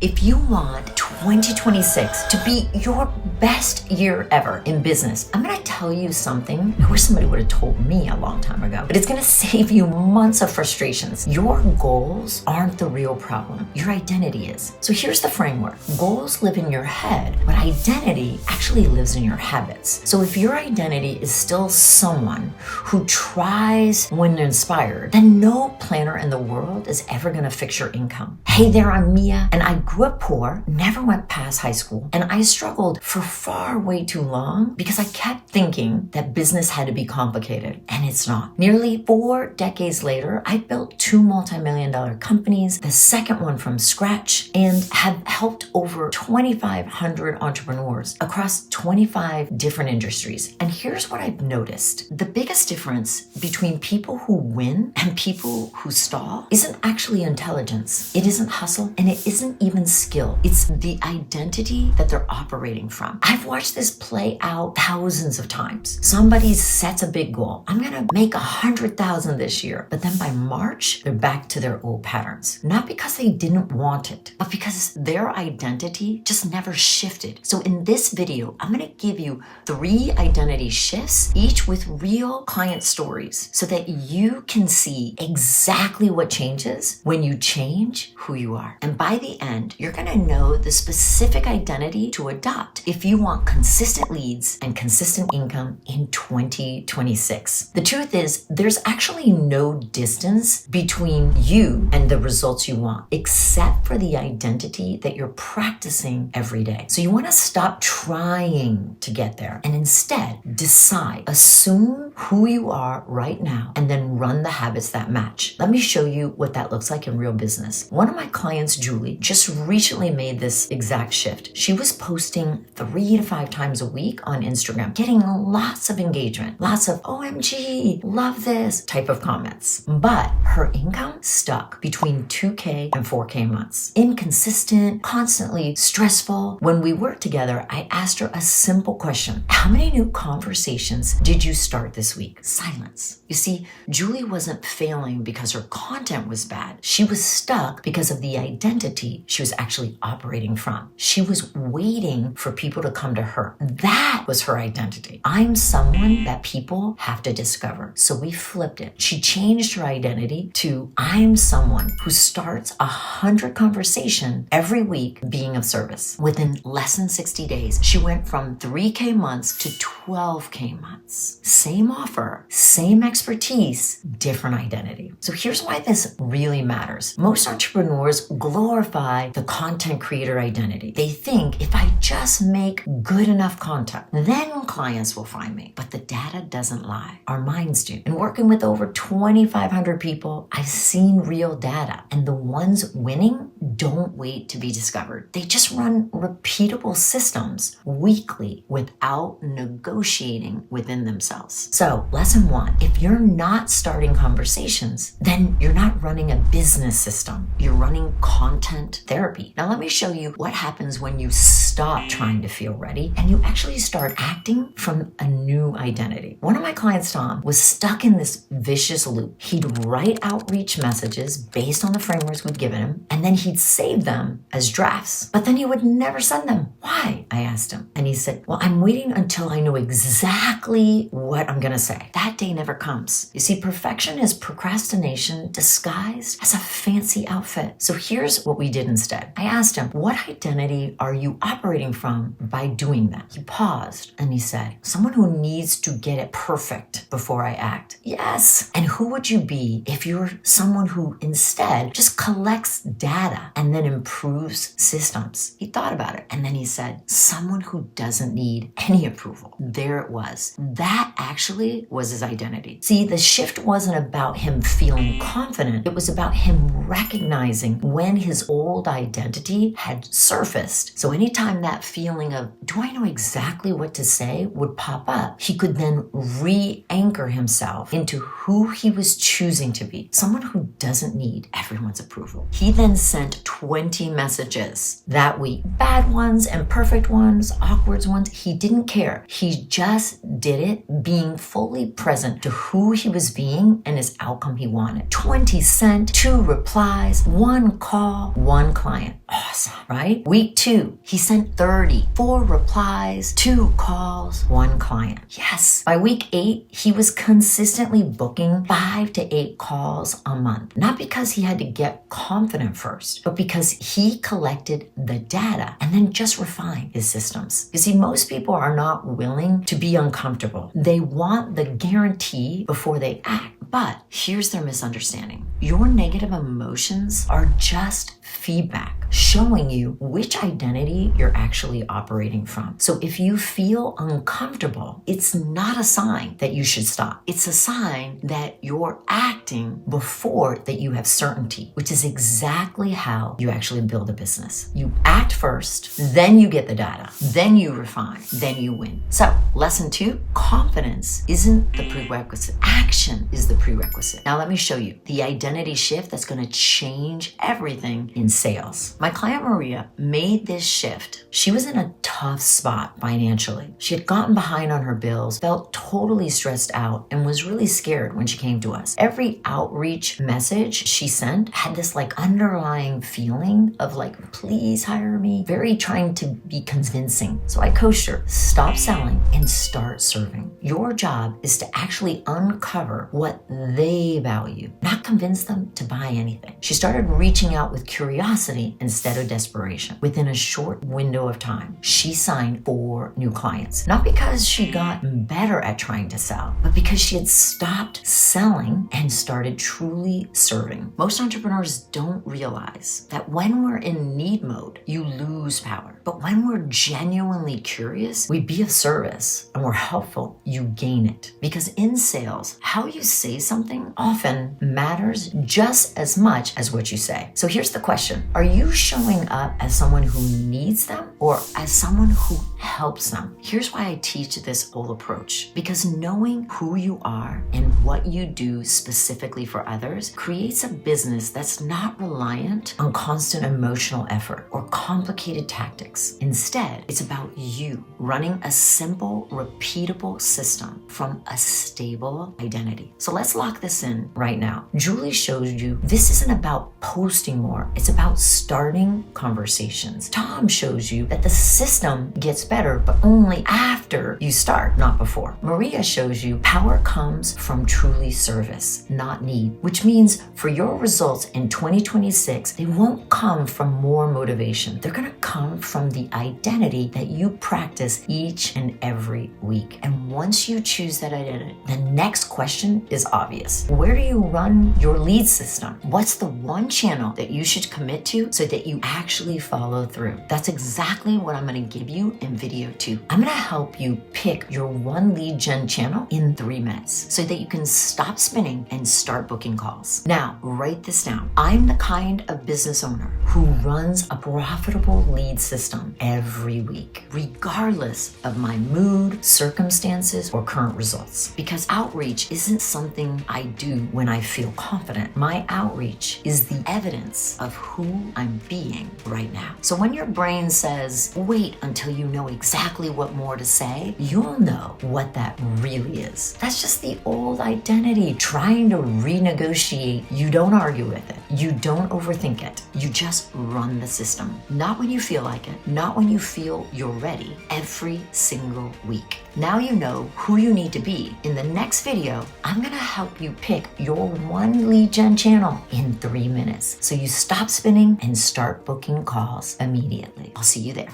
If you want 2026 to be your best year ever in business, I'm gonna tell you something I wish somebody would have told me a long time ago, but it's gonna save you months of frustrations. Your goals aren't the real problem. Your identity is. So here's the framework. Goals live in your head, but identity actually lives in your habits. So if your identity is still someone who tries when inspired, then no planner in the world is ever gonna fix your income. Hey there, I'm Mia, and I grew up poor, never went past high school, and I struggled for far way too long because I kept thinking that business had to be complicated, and it's not. Nearly 4 decades later, I built 2 multi-million-dollar companies, the second one from scratch, and have helped over 2,500 entrepreneurs across 25 different industries. And here's what I've noticed. The biggest difference between people who win and people who stall isn't actually intelligence. It isn't hustle, and it isn't even skill. It's the identity that they're operating from. I've watched this play out thousands of times. Somebody sets a big goal. I'm gonna make 100,000 this year. But then by March, they're back to their old patterns. Not because they didn't want it, but because their identity just never shifted. So in this video, I'm gonna give you 3 identity shifts, each with real client stories, so that you can see exactly what changes when you change who you are. And by the end, you're gonna know the specific identity to adopt if you want consistent leads and consistent income in 2026. The truth is, there's actually no distance between you and the results you want, except for the identity that you're practicing every day. So you wanna stop trying to get there and instead decide, assume who you are right now, and then run the habits that match. Let me show you what that looks like in real business. One of my clients, Julie, just recently made this exact shift. She was posting 3 to 5 times a week on Instagram, getting lots of engagement, lots of OMG, love this type of comments. But her income stuck between 2K and 4K months. Inconsistent, constantly stressful. When we worked together, I asked her a simple question. How many new conversations did you start this week? Silence. You see, Julie wasn't failing because her content was bad. She was stuck because of the identity she was actually operating from. She was waiting for people to come to her. That was her identity. I'm someone that people have to discover. So we flipped it. She changed her identity to I'm someone who starts 100 conversations every week being of service. Within less than 60 days, she went from 3K months to 12K months. Same offer, same expertise, different identity. So here's why this really matters. Most entrepreneurs glorify the content creator identity. They think if I just make good enough content, then clients will find me. But the data doesn't lie. Our minds do. And working with over 2,500 people, I've seen real data. And the ones winning don't wait to be discovered. They just run repeatable systems weekly without negotiating within themselves. So lesson 1, if you're not starting conversations, then you're not running a business system. You're running content therapy. Now let me show you what happens when you stop trying to feel ready and you actually start acting from a new identity. One of my clients, Tom, was stuck in this vicious loop. He'd write outreach messages based on the frameworks we'd given him, and then he'd save them as drafts, but then he would never send them. Why? I asked him. And he said, well, I'm waiting until I know exactly what I'm gonna say. That day never comes. You see, perfection is procrastination disguised as a fancy outfit. So here's what we did instead. I asked him, what identity are you operating from by doing that? He paused and he said, someone who needs to get it perfect before I act. Yes. And who would you be if you're someone who instead just collects data and then improves systems? He thought about it and then he said, someone who doesn't need any approval. There it was. That actually was his identity. See, the shift wasn't about him feeling confident. It was about him recognizing when his old identity had surfaced. So anytime time that feeling of, do I know exactly what to say, would pop up, he could then re-anchor himself into who he was choosing to be, someone who doesn't need everyone's approval. He then sent 20 messages that week, bad ones and perfect ones, awkward ones. He didn't care. He just did it, being fully present to who he was being and his outcome he wanted. 20 sent, 2 replies, 1 call, 1 client. Awesome, right? Week 2, he sent 30, 4 replies, 2 calls, 1 client. Yes. By week 8, he was consistently booking 5 to 8 calls a month. Not because he had to get confident first, but because he collected the data and then just refined his systems. You see, most people are not willing to be uncomfortable. They want the guarantee before they act. But here's their misunderstanding. Your negative emotions are just feedback showing you which identity you're actually operating from. So if you feel uncomfortable, it's not a sign that you should stop. It's a sign that you're acting before that you have certainty, which is exactly how you actually build a business. You act first, then you get the data, then you refine, then you win. So lesson 2, confidence isn't the prerequisite. Action is the prerequisite. Now let me show you the identity shift that's going to change everything in sales. My client Maria made this shift. She was in a tough spot financially. She had gotten behind on her bills, felt totally stressed out, and was really scared when she came to us. Every outreach message she sent had this underlying feeling of please hire me, very trying to be convincing. So I coached her, stop selling and start serving. Your job is to actually uncover what they value, not convince them to buy anything. She started reaching out with curiosity instead of desperation. Within a short window of time, she signed 4 new clients. Not because she got better at trying to sell, but because she had stopped selling and started truly serving. Most entrepreneurs don't realize that when we're in need mode, you lose power. But when we're genuinely curious, we be of service and we're helpful, you gain it. Because in sales, how you say something often matters just as much as what you say. So here's the question. Are you showing up as someone who needs them or as someone who helps them? Here's why I teach this whole approach. Because knowing who you are and what you do specifically for others creates a business that's not reliant on constant emotional effort or complicated tactics. Instead, it's about you running a simple, repeatable system from a stable identity. So let's lock this in right now. Julie shows you this isn't about posting more. It's about starting conversations. Tom shows you that the system gets better, but only after you start, not before. Maria shows you power comes from truly service, not need, which means for your results in 2026, they won't come from more motivation. They're going to come from the identity that you practice each and every week. And once you choose that identity, the next question is obvious. Where do you run your lead system? What's the one channel that you should commit to so that you actually follow through? That's exactly what I'm going to give you in video 2. I'm going to help you pick your one lead gen channel in 3 minutes so that you can stop spinning and start booking calls. Now, write this down. I'm the kind of business owner who runs a profitable lead system every week, regardless of my mood, circumstances, or current results. Because outreach isn't something I do when I feel confident. My outreach is the evidence of who I'm being right now. So when your brain says, wait until you know exactly what more to say, you'll know what that really is. That's just the old identity trying to renegotiate. You don't argue with it. You don't overthink it. You just run the system. Not when you feel like it, not when you feel you're ready, every single week. Now you know who you need to be. In the next video, I'm gonna help you pick your one lead gen channel in 3 minutes so you stop spinning and start booking calls immediately. I'll see you there.